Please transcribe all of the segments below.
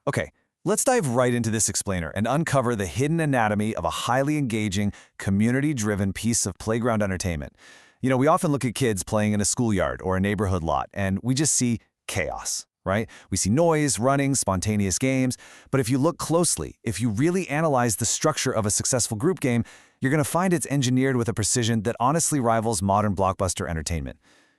Okay, let's dive right into this explainer and uncover the hidden anatomy of a highly engaging, community-driven piece of playground entertainment. We often look at kids playing in a schoolyard or a neighborhood lot, and we just see chaos, right? We see noise, running, spontaneous games. But if you look closely, if you really analyze the structure of a successful group game, you're going to find it's engineered with a precision that honestly rivals modern blockbuster entertainment.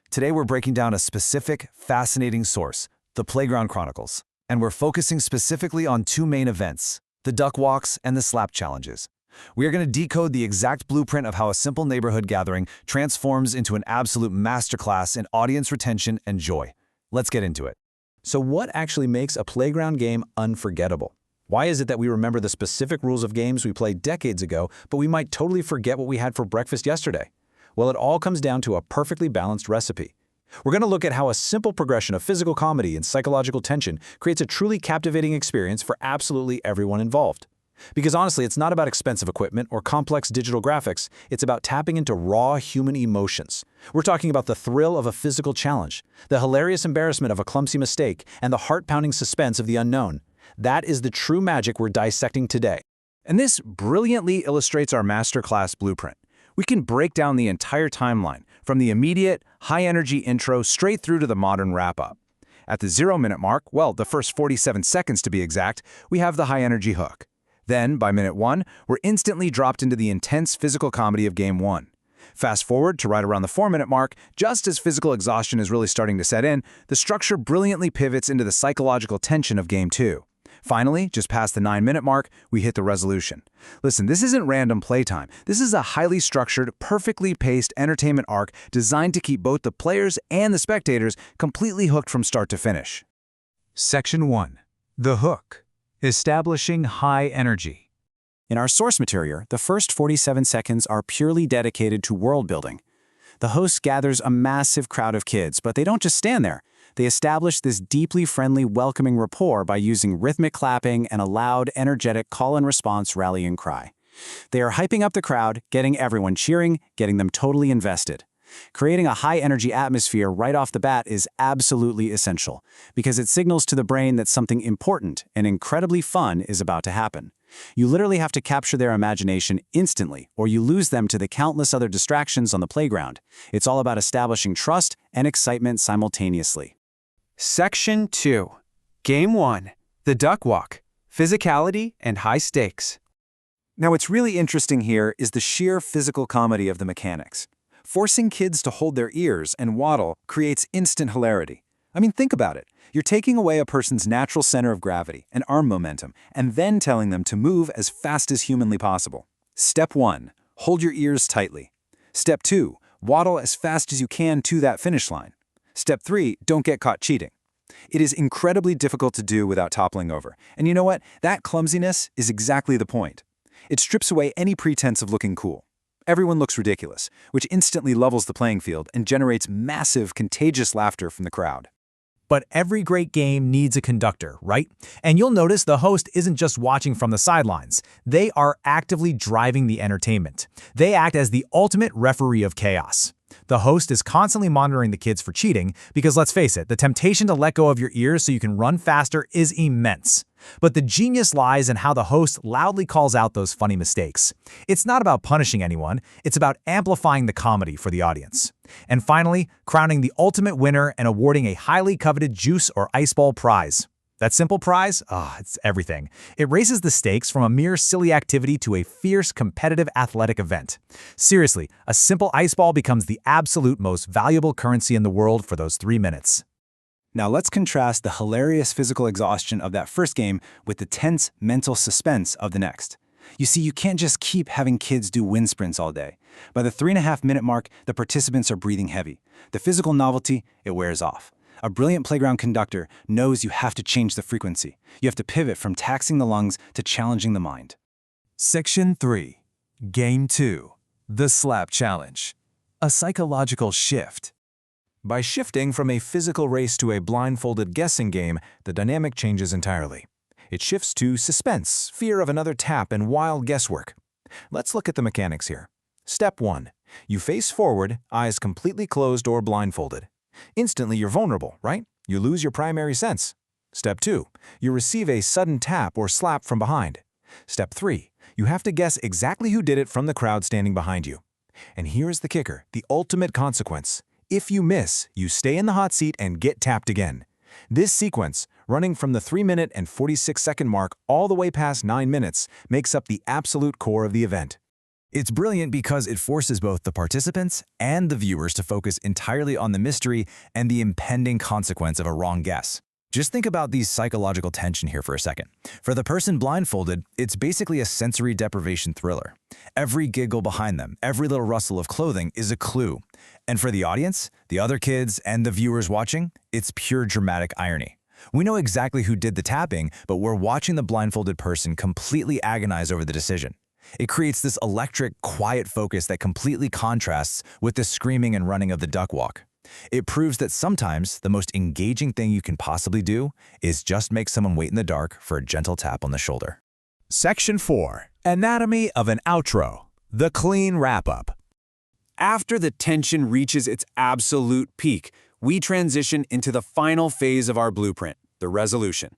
Today, we're breaking down a specific, fascinating source, the Playground Chronicles. And we're focusing specifically on two main events, the duck walks and the slap challenges. We are going to decode the exact blueprint of how a simple neighborhood gathering transforms into an absolute masterclass in audience retention and joy. Let's get into it. So what actually makes a playground game unforgettable? Why is it that we remember the specific rules of games we played decades ago, but we might totally forget what we had for breakfast yesterday? Well, it all comes down to a perfectly balanced recipe. We're going to look at how a simple progression of physical comedy and psychological tension creates a truly captivating experience for absolutely everyone involved. Because honestly, it's not about expensive equipment or complex digital graphics, it's about tapping into raw human emotions. We're talking about the thrill of a physical challenge, the hilarious embarrassment of a clumsy mistake, and the heart-pounding suspense of the unknown. That is the true magic we're dissecting today. And this brilliantly illustrates our masterclass blueprint. We can break down the entire timeline, from the immediate, high-energy intro straight through to the modern wrap-up. At the 0-minute mark, well, the first 47 seconds to be exact, we have the high-energy hook. Then, by minute 1, we're instantly dropped into the intense physical comedy of Game 1. Fast forward to right around the 4-minute mark, just as physical exhaustion is really starting to set in, the structure brilliantly pivots into the psychological tension of Game 2. Finally, just past the 9-minute mark, we hit the resolution. Listen, this isn't random playtime. This is a highly structured, perfectly paced entertainment arc designed to keep both the players and the spectators completely hooked from start to finish. Section 1. The Hook. Establishing high energy. In our source material, the first 47 seconds are purely dedicated to world building. The host gathers a massive crowd of kids, but they don't just stand there. They establish this deeply friendly, welcoming rapport by using rhythmic clapping and a loud, energetic call-and-response rallying cry. They are hyping up the crowd, getting everyone cheering, getting them totally invested. Creating a high-energy atmosphere right off the bat is absolutely essential, because it signals to the brain that something important and incredibly fun is about to happen. You literally have to capture their imagination instantly, or you lose them to the countless other distractions on the playground. It's all about establishing trust and excitement simultaneously. Section 2. Game 1. The Duck Walk. Physicality and high stakes. Now, what's really interesting here is the sheer physical comedy of the mechanics. Forcing kids to hold their ears and waddle creates instant hilarity. I mean, think about it. You're taking away a person's natural center of gravity and arm momentum, and then telling them to move as fast as humanly possible. Step 1. Hold your ears tightly. Step 2. Waddle as fast as you can to that finish line. Step 3. Don't get caught cheating. It is incredibly difficult to do without toppling over. And you know what? That clumsiness is exactly the point. It strips away any pretense of looking cool. Everyone looks ridiculous, which instantly levels the playing field and generates massive, contagious laughter from the crowd. But every great game needs a conductor, right? And you'll notice the host isn't just watching from the sidelines. They are actively driving the entertainment. They act as the ultimate referee of chaos. The host is constantly monitoring the kids for cheating because, let's face it, the temptation to let go of your ears so you can run faster is immense. But the genius lies in how the host loudly calls out those funny mistakes. It's not about punishing anyone, it's about amplifying the comedy for the audience. And finally, crowning the ultimate winner and awarding a highly coveted juice or ice ball prize. That simple prize? It's everything. It raises the stakes from a mere silly activity to a fierce, competitive athletic event. Seriously, a simple ice ball becomes the absolute most valuable currency in the world for those 3 minutes. Now let's contrast the hilarious physical exhaustion of that first game with the tense mental suspense of the next. You see, you can't just keep having kids do wind sprints all day. By the 3.5-minute mark, the participants are breathing heavy. The physical novelty, it wears off. A brilliant playground conductor knows you have to change the frequency. You have to pivot from taxing the lungs to challenging the mind. Section 3. Game 2. The Slap Challenge. A psychological shift. By shifting from a physical race to a blindfolded guessing game, the dynamic changes entirely. It shifts to suspense, fear of another tap, and wild guesswork. Let's look at the mechanics here. Step 1. You face forward, eyes completely closed or blindfolded. Instantly, you're vulnerable, right? You lose your primary sense. Step 2. You receive a sudden tap or slap from behind. Step 3. You have to guess exactly who did it from the crowd standing behind you. And here is the kicker, the ultimate consequence. If you miss, you stay in the hot seat and get tapped again. This sequence, running from the 3-minute and 46-second mark all the way past 9 minutes, makes up the absolute core of the event. It's brilliant because it forces both the participants and the viewers to focus entirely on the mystery and the impending consequence of a wrong guess. Just think about the psychological tension here for a second. For the person blindfolded, it's basically a sensory deprivation thriller. Every giggle behind them, every little rustle of clothing is a clue. And for the audience, the other kids, and the viewers watching, it's pure dramatic irony. We know exactly who did the tapping, but we're watching the blindfolded person completely agonize over the decision. It creates this electric, quiet focus that completely contrasts with the screaming and running of the duck walk. It proves that sometimes the most engaging thing you can possibly do is just make someone wait in the dark for a gentle tap on the shoulder. Section 4. Anatomy of an outro. The clean wrap-up. After the tension reaches its absolute peak, we transition into the final phase of our blueprint, the resolution.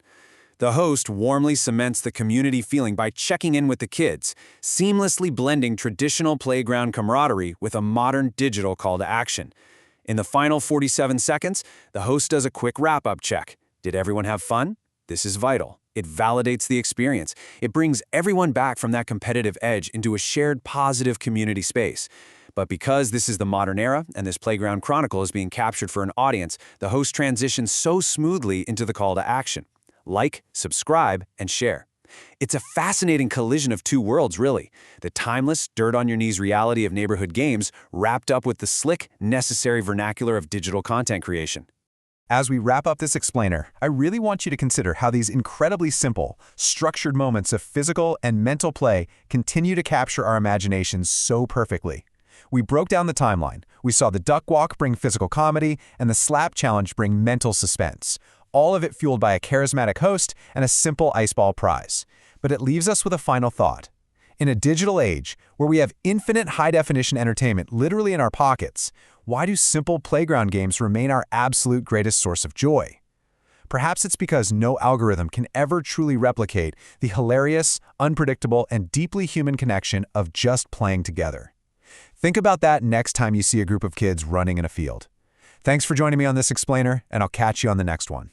The host warmly cements the community feeling by checking in with the kids, seamlessly blending traditional playground camaraderie with a modern digital call to action. In the final 47 seconds, the host does a quick wrap-up check. Did everyone have fun? This is vital. It validates the experience. It brings everyone back from that competitive edge into a shared positive community space. But because this is the modern era and this Playground Chronicle is being captured for an audience, the host transitions so smoothly into the call to action. Like, subscribe, and share. It's a fascinating collision of two worlds, really. The timeless, dirt-on-your-knees reality of neighborhood games wrapped up with the slick, necessary vernacular of digital content creation. As we wrap up this explainer, I really want you to consider how these incredibly simple, structured moments of physical and mental play continue to capture our imaginations so perfectly. We broke down the timeline. We saw the duck walk bring physical comedy and the slap challenge bring mental suspense. All of it fueled by a charismatic host and a simple ice ball prize. But it leaves us with a final thought. In a digital age, where we have infinite high-definition entertainment literally in our pockets, why do simple playground games remain our absolute greatest source of joy? Perhaps it's because no algorithm can ever truly replicate the hilarious, unpredictable, and deeply human connection of just playing together. Think about that next time you see a group of kids running in a field. Thanks for joining me on this explainer, and I'll catch you on the next one.